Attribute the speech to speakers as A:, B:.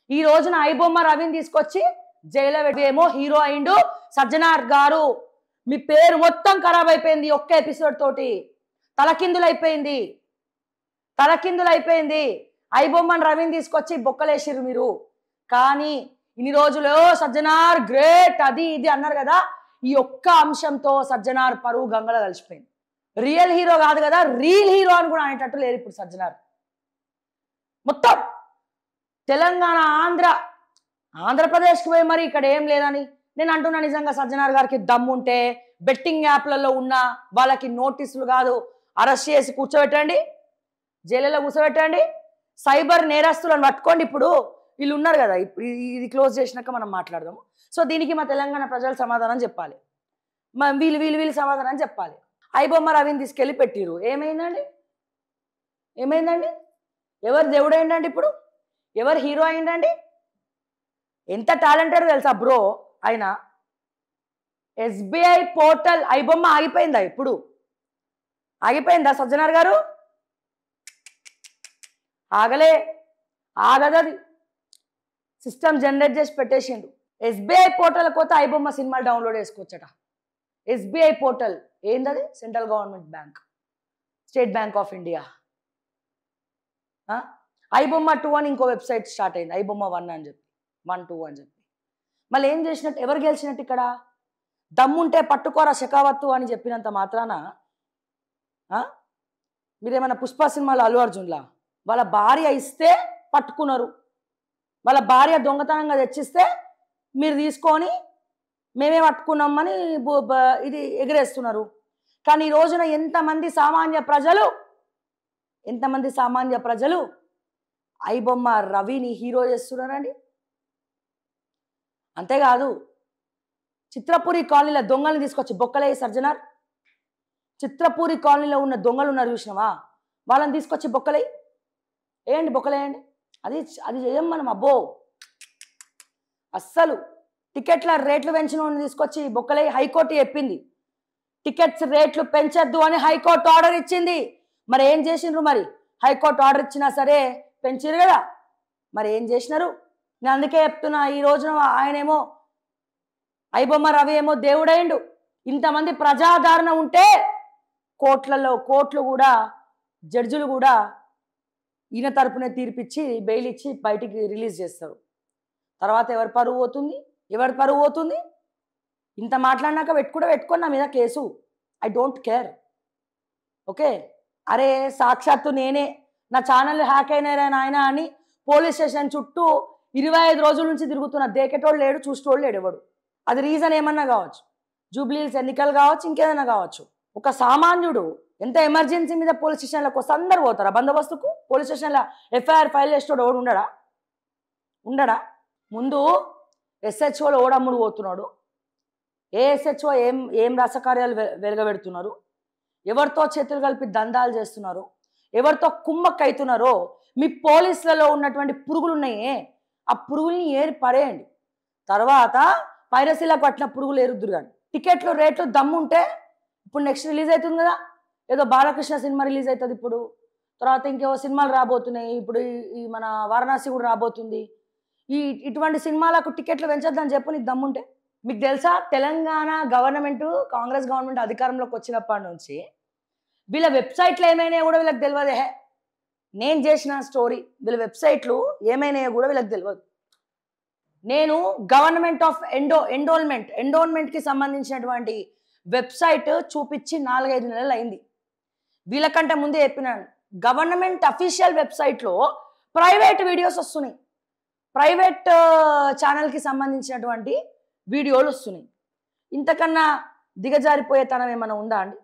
A: ఈ రోజున ఐబొమ్మ రవిని తీసుకొచ్చి జైల్లో ఏమో హీరో అయిండు సజ్జనార్ గారు. మీ పేరు మొత్తం ఖరాబ్ అయిపోయింది ఒక్క ఎపిసోడ్ తోటి. తలకిందులైపోయింది. ఐబొమ్మన్ రవిని తీసుకొచ్చి బొక్కలేసిర్రు మీరు. కానీ ఇన్ని రోజులు సజ్జనార్ గ్రేట్ అది ఇది అన్నారు కదా, ఈ ఒక్క అంశంతో సజ్జనార్ పరువు గంగలో కలిసిపోయింది. రియల్ హీరో కాదు కదా, రీల్ హీరో అని కూడా అనేటట్టు లేరు ఇప్పుడు సజ్జనార్. మొత్తం తెలంగాణ ఆంధ్రప్రదేశ్కి పోయి మరి ఇక్కడ ఏం లేదని నేను అంటున్నా. నిజంగా సజ్జనార్ గారికి దమ్ముంటే బెట్టింగ్ యాప్లలో ఉన్న వాళ్ళకి నోటీసులు కాదు అరెస్ట్ చేసి కూర్చోబెట్టండి, జైలులో కూర్చోబెట్టండి. సైబర్ నేరస్తులను పట్టుకోండి. ఇప్పుడు వీళ్ళు ఉన్నారు కదా, ఇది క్లోజ్ చేసినాక మనం మాట్లాడదాము. సో దీనికి మా తెలంగాణ ప్రజలు సమాధానం చెప్పాలి, వీళ్ళు సమాధానం చెప్పాలి. ఐబొమ్మ రవిని తీసుకెళ్ళి పెట్టిరు. ఏమైందండి? ఎవరు దేవుడు అయిందండి? ఇప్పుడు ఎవరు హీరో అయిందండి? ఎంత టాలెంటెడ్ తెలుసా బ్రో ఆయన. SBI పోర్టల్ ఐబొమ్మ ఆగిపోయిందా? ఇప్పుడు ఆగిపోయిందా సజ్జనార్ గారు? ఆగదది. సిస్టమ్ జనరేట్ చేసి పెట్టేసిండు. SBI పోర్టల్ కొత్త ఐబొమ్మ సినిమాలు డౌన్లోడ్ చేసుకోవచ్చట. SBI పోర్టల్ ఏందది? Central government bank, state bank of India. IBomma 2 అని ఇంకో వెబ్సైట్ స్టార్ట్ అయింది, ఐబొమ్మ 1 అని చెప్పి 1, 2 అని చెప్పి. మళ్ళీ ఏం చేసినట్టు, ఎవరు గెలిచినట్టు? ఇక్కడ దమ్ముంటే పట్టుకోరా శకావత్తు అని చెప్పినంత మాత్రాన మీరేమన్నా పుష్ప సినిమాలో అల్లు అర్జున్లా వాళ్ళ భార్య ఇస్తే పట్టుకున్నారు, వాళ్ళ భార్య దొంగతనంగా తెచ్చిస్తే మీరు తీసుకొని మేమే పట్టుకున్నామని ఇది ఎగిరేస్తున్నారు. కానీ ఈ రోజున ఎంతమంది సామాన్య ప్రజలు ఐబొమ్మ రవిని హీరో చేస్తున్నారండి. అంతేకాదు చిత్రపూరి కాలనీలో దొంగల్ని తీసుకొచ్చి బొక్కలే సర్జనార్. చిత్రపూరి కాలనీలో ఉన్న దొంగలు ఉన్నారు చూసినావా, వాళ్ళని తీసుకొచ్చి బొక్కలేయండి. అది చేయం మనం. అబ్బో అస్సలు టికెట్ల రేట్లు పెంచిన వాళ్ళని తీసుకొచ్చి బొక్కలే. హైకోర్టు చెప్పింది టికెట్స్ రేట్లు పెంచద్దు అని హైకోర్టు ఆర్డర్ ఇచ్చింది. మరి ఏం చేసిండ్రు? మరి హైకోర్టు ఆర్డర్ ఇచ్చినా సరే పెంచిరు కదా, మరి ఏం చేసినారు? నేను అందుకే చెప్తున్నా, ఈ రోజున ఆయనేమో ఐబొమ్మ రవి ఏమో దేవుడైండు. ఇంతమంది ప్రజాదరణ ఉంటే కోర్టులు కూడా జడ్జిలు కూడా ఈయన తరపునే తీర్పిచ్చి బెయిల్ ఇచ్చి బయటికి రిలీజ్ చేస్తారు. తర్వాత ఎవరి పరువు పోతుంది? ఇంత మాట్లాడినాక పెట్టుకొని నా మీద case. I don't care. Okay, అరే సాక్షాత్తు నేనే నా ఛానల్ హ్యాక్ అయినారా నాయన అని పోలీస్ స్టేషన్ చుట్టూ 25 రోజుల నుంచి తిరుగుతున్నా. దేకేటోళ్ళు లేడు, చూసేటోళ్ళు లేడు ఎవడు. అది రీజన్ ఏమన్నా కావచ్చు, జూబ్లీహిల్స్ ఎన్నికలు కావచ్చు, ఇంకేదైనా కావచ్చు. ఒక సామాన్యుడు ఎంత ఎమర్జెన్సీ మీద పోలీస్ స్టేషన్లకు వస్తే అందరు పోతారా బందోబస్తుకు? పోలీస్ స్టేషన్లో FIR ఫైల్ చేసేటోడు ఎవడు ఉండడా? ముందు SHOలో ఓడమ్ముడు పోతున్నాడు. ఏ SHO ఏం రాసకార్యాలు వెలగబెడుతున్నారు, ఎవరితో చేతులు కలిపి దందాలు చేస్తున్నారు, ఎవరితో కుమ్మక్కైతున్నారో మీ పోలీసులలో ఉన్నటువంటి పురుగులు ఉన్నాయే, ఆ పురుగుల్ని ఏరి పడేయండి. తర్వాత పైరసీలకు పట్టిన పురుగులు ఏరుద్దురు. కానీ టికెట్లు రేట్లు దమ్ముంటే ఇప్పుడు నెక్స్ట్ రిలీజ్ అవుతుంది కదా, ఏదో బాలకృష్ణ సినిమా రిలీజ్ అవుతుంది ఇప్పుడు, తర్వాత ఇంకేవో సినిమాలు రాబోతున్నాయి. ఇప్పుడు ఈ మన వారణాసి కూడా రాబోతుంది. ఇటువంటి సినిమాలకు టికెట్లు పెంచొద్దని చెప్పు నీకు దమ్ముంటే. మీకు తెలుసా, తెలంగాణ గవర్నమెంట్, కాంగ్రెస్ గవర్నమెంట్ అధికారంలోకి వచ్చినప్పటి నుంచి వీళ్ళ వెబ్సైట్లు ఏమైనా కూడా వీళ్ళకి తెలియదే. నేను చేసిన స్టోరీ, వీళ్ళ వెబ్సైట్లు ఏమైనా కూడా వీళ్ళకి తెలియదు. నేను గవర్నమెంట్ ఆఫ్ ఎండోన్మెంట్కి సంబంధించినటువంటి వెబ్సైట్ చూపించి 4-5 నెలలు అయింది. వీళ్ళకంటే ముందే చెప్పినాను, గవర్నమెంట్ అఫీషియల్ వెబ్సైట్లో ప్రైవేట్ వీడియోస్ వస్తున్నాయి, ప్రైవేట్ ఛానల్కి సంబంధించినటువంటి వీడియోలు వస్తున్నాయి. ఇంతకన్నా దిగజారిపోయేతనం ఏమైనా ఉందా అండి?